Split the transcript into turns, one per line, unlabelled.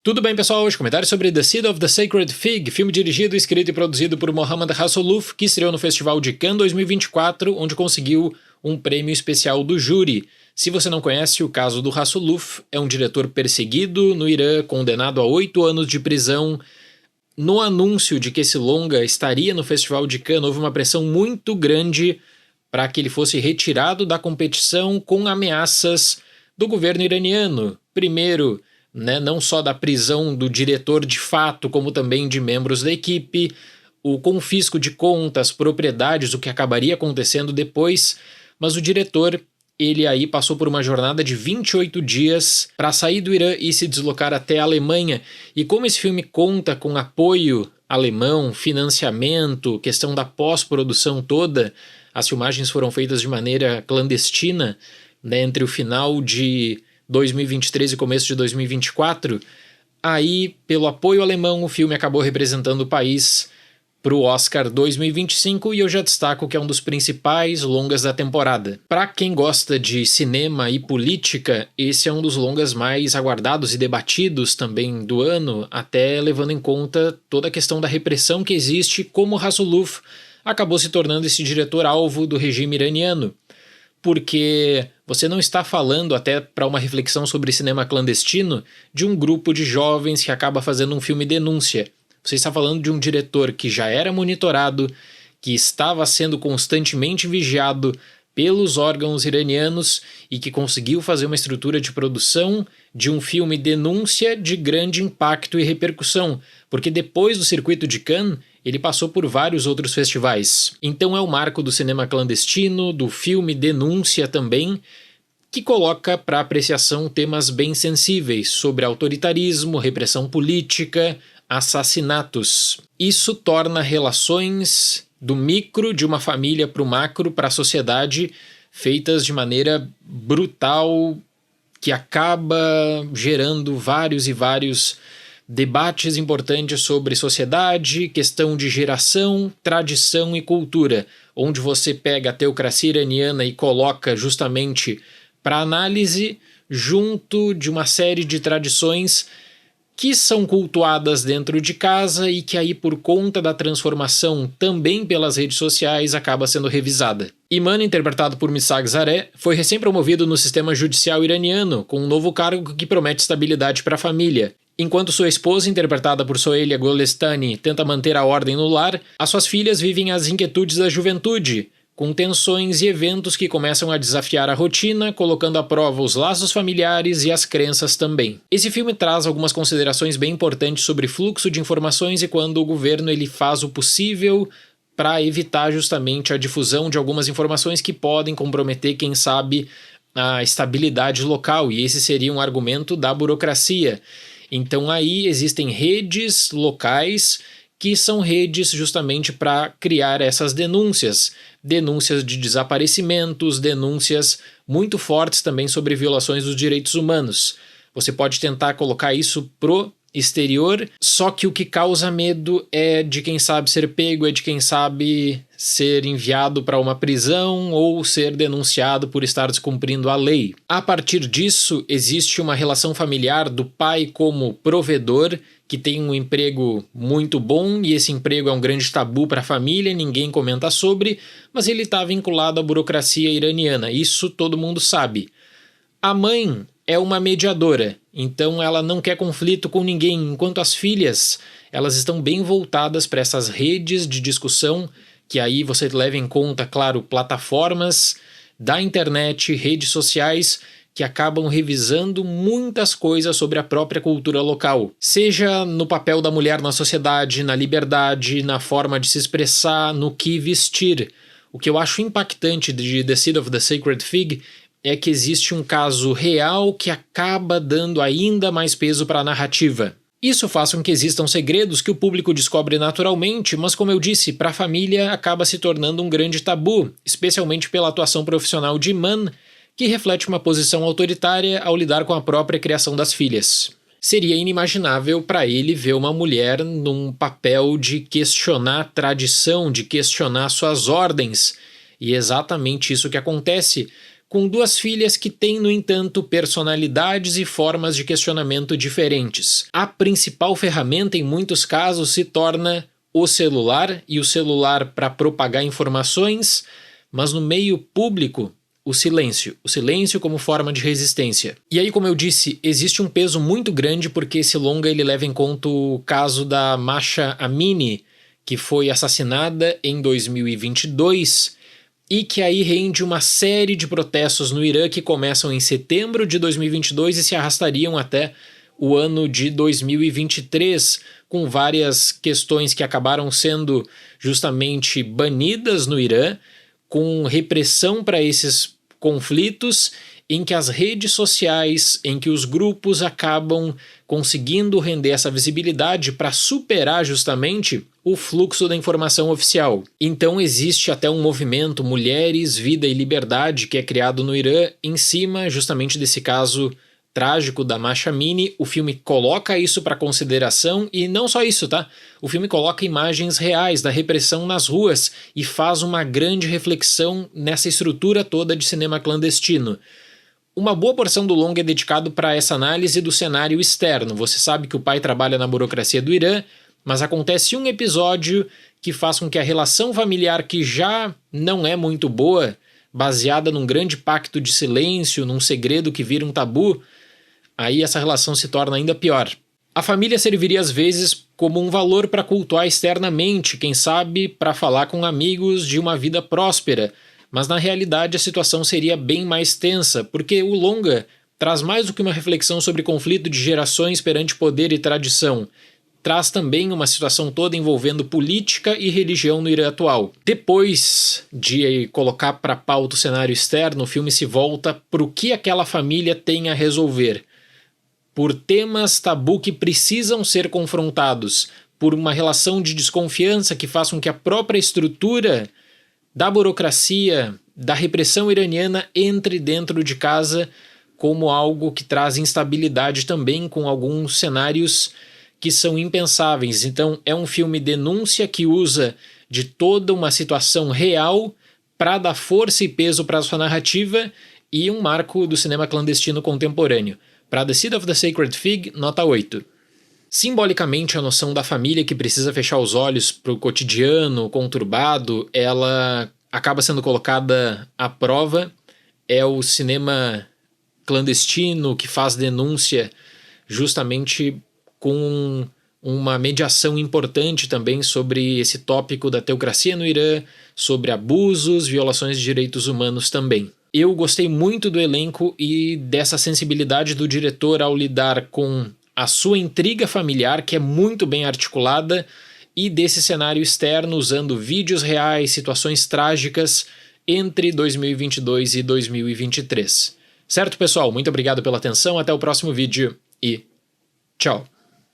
Tudo bem, pessoal? Hoje comentário sobre The Seed of the Sacred Fig, filme dirigido, escrito e produzido por Mohammad Rasuluf, que estreou no Festival de Cannes 2024, onde conseguiu um prêmio especial do júri. Se você não conhece o caso do Rasuluf, é um diretor perseguido no Irã, condenado a 8 anos de prisão. No anúncio de que esse longa estaria no Festival de Cannes, houve uma pressão muito grande para que ele fosse retirado da competição com ameaças do governo iraniano. Primeiro, não só da prisão do diretor de fato, como também de membros da equipe, o confisco de contas, propriedades, o que acabaria acontecendo depois, mas o diretor, ele aí passou por uma jornada de 28 dias para sair do Irã e se deslocar até a Alemanha. E como esse filme conta com apoio alemão, financiamento, questão da pós-produção toda, as filmagens foram feitas de maneira clandestina, entre o final de 2023 e começo de 2024, aí, pelo apoio alemão, o filme acabou representando o país para o Oscar 2025 e eu já destaco que é um dos principais longas da temporada. Para quem gosta de cinema e política, esse é um dos longas mais aguardados e debatidos também do ano, até levando em conta toda a questão da repressão que existe, como Rasuluf acabou se tornando esse diretor-alvo do regime iraniano. Porque você não está falando, até para uma reflexão sobre cinema clandestino, de um grupo de jovens que acaba fazendo um filme denúncia. Você está falando de um diretor que já era monitorado, que estava sendo constantemente vigiado pelos órgãos iranianos e que conseguiu fazer uma estrutura de produção de um filme denúncia de grande impacto e repercussão, porque depois do circuito de Cannes, ele passou por vários outros festivais. Então é o marco do cinema clandestino, do filme denúncia também, que coloca para apreciação temas bem sensíveis sobre autoritarismo, repressão política, assassinatos. Isso torna relações do micro de uma família para o macro, para a sociedade, feitas de maneira brutal, que acaba gerando vários e vários debates importantes sobre sociedade, questão de geração, tradição e cultura, onde você pega a teocracia iraniana e coloca justamente para análise junto de uma série de tradições que são cultuadas dentro de casa e que aí por conta da transformação também pelas redes sociais acaba sendo revisada. Iman, interpretado por Misag Zareh, foi recém-promovido no sistema judicial iraniano com um novo cargo que promete estabilidade para a família. Enquanto sua esposa, interpretada por Soheila Golestani, tenta manter a ordem no lar, as suas filhas vivem as inquietudes da juventude, com tensões e eventos que começam a desafiar a rotina, colocando à prova os laços familiares e as crenças também. Esse filme traz algumas considerações bem importantes sobre fluxo de informações e quando o governo ele faz o possível para evitar justamente a difusão de algumas informações que podem comprometer, quem sabe, a estabilidade local, e esse seria um argumento da burocracia. Então aí existem redes locais que são redes justamente para criar essas denúncias de desaparecimentos, denúncias muito fortes também sobre violações dos direitos humanos. Você pode tentar colocar isso pro exterior, só que o que causa medo é de quem sabe ser pego, é de quem sabe ser enviado para uma prisão ou ser denunciado por estar descumprindo a lei. A partir disso, existe uma relação familiar do pai como provedor, que tem um emprego muito bom e esse emprego é um grande tabu para a família, ninguém comenta sobre, mas ele está vinculado à burocracia iraniana, isso todo mundo sabe. A mãe é uma mediadora, então ela não quer conflito com ninguém, enquanto as filhas, elas estão bem voltadas para essas redes de discussão, que aí você leva em conta, claro, plataformas da internet, redes sociais, que acabam revisando muitas coisas sobre a própria cultura local. Seja no papel da mulher na sociedade, na liberdade, na forma de se expressar, no que vestir. O que eu acho impactante de The Seed of the Sacred Fig é que existe um caso real que acaba dando ainda mais peso para a narrativa. Isso faz com que existam segredos que o público descobre naturalmente, mas como eu disse, para a família acaba se tornando um grande tabu, especialmente pela atuação profissional de Iman, que reflete uma posição autoritária ao lidar com a própria criação das filhas. Seria inimaginável para ele ver uma mulher num papel de questionar a tradição, de questionar suas ordens, e é exatamente isso que acontece, com duas filhas que têm, no entanto, personalidades e formas de questionamento diferentes. A principal ferramenta, em muitos casos, se torna o celular, e o celular para propagar informações, mas no meio público, o silêncio como forma de resistência. E aí, como eu disse, existe um peso muito grande porque esse longa ele leva em conta o caso da Mahsa Amini, que foi assassinada em 2022 e que aí rende uma série de protestos no Irã que começam em setembro de 2022 e se arrastariam até o ano de 2023, com várias questões que acabaram sendo justamente banidas no Irã, com repressão para esses conflitos, em que as redes sociais, em que os grupos acabam conseguindo render essa visibilidade para superar justamente o fluxo da informação oficial. Então existe até um movimento Mulheres, Vida e Liberdade que é criado no Irã em cima justamente desse caso trágico da Mahsa Amini. O filme coloca isso para consideração e não só isso, tá? O filme coloca imagens reais da repressão nas ruas e faz uma grande reflexão nessa estrutura toda de cinema clandestino. Uma boa porção do longa é dedicado para essa análise do cenário externo. Você sabe que o pai trabalha na burocracia do Irã, mas acontece um episódio que faz com que a relação familiar, que já não é muito boa, baseada num grande pacto de silêncio, num segredo que vira um tabu, aí essa relação se torna ainda pior. A família serviria às vezes como um valor para cultuar externamente, quem sabe para falar com amigos de uma vida próspera, mas na realidade a situação seria bem mais tensa, porque o longa traz mais do que uma reflexão sobre conflito de gerações perante poder e tradição. Traz também uma situação toda envolvendo política e religião no Irã atual. Depois de colocar para pauta o cenário externo, o filme se volta para o que aquela família tem a resolver. Por temas tabu que precisam ser confrontados, por uma relação de desconfiança que faz com que a própria estrutura da burocracia, da repressão iraniana entre dentro de casa como algo que traz instabilidade também, com alguns cenários que são impensáveis. Então é um filme denúncia que usa de toda uma situação real para dar força e peso para a sua narrativa, e um marco do cinema clandestino contemporâneo. Para The Seed of the Sacred Fig, nota 8. Simbolicamente, a noção da família que precisa fechar os olhos para o cotidiano conturbado, ela acaba sendo colocada à prova. É o cinema clandestino que faz denúncia justamente com uma mediação importante também sobre esse tópico da teocracia no Irã, sobre abusos, violações de direitos humanos também. Eu gostei muito do elenco e dessa sensibilidade do diretor ao lidar com a sua intriga familiar, que é muito bem articulada, e desse cenário externo, usando vídeos reais, situações trágicas entre 2022 e 2023. Certo, pessoal? Muito obrigado pela atenção, até o próximo vídeo e tchau!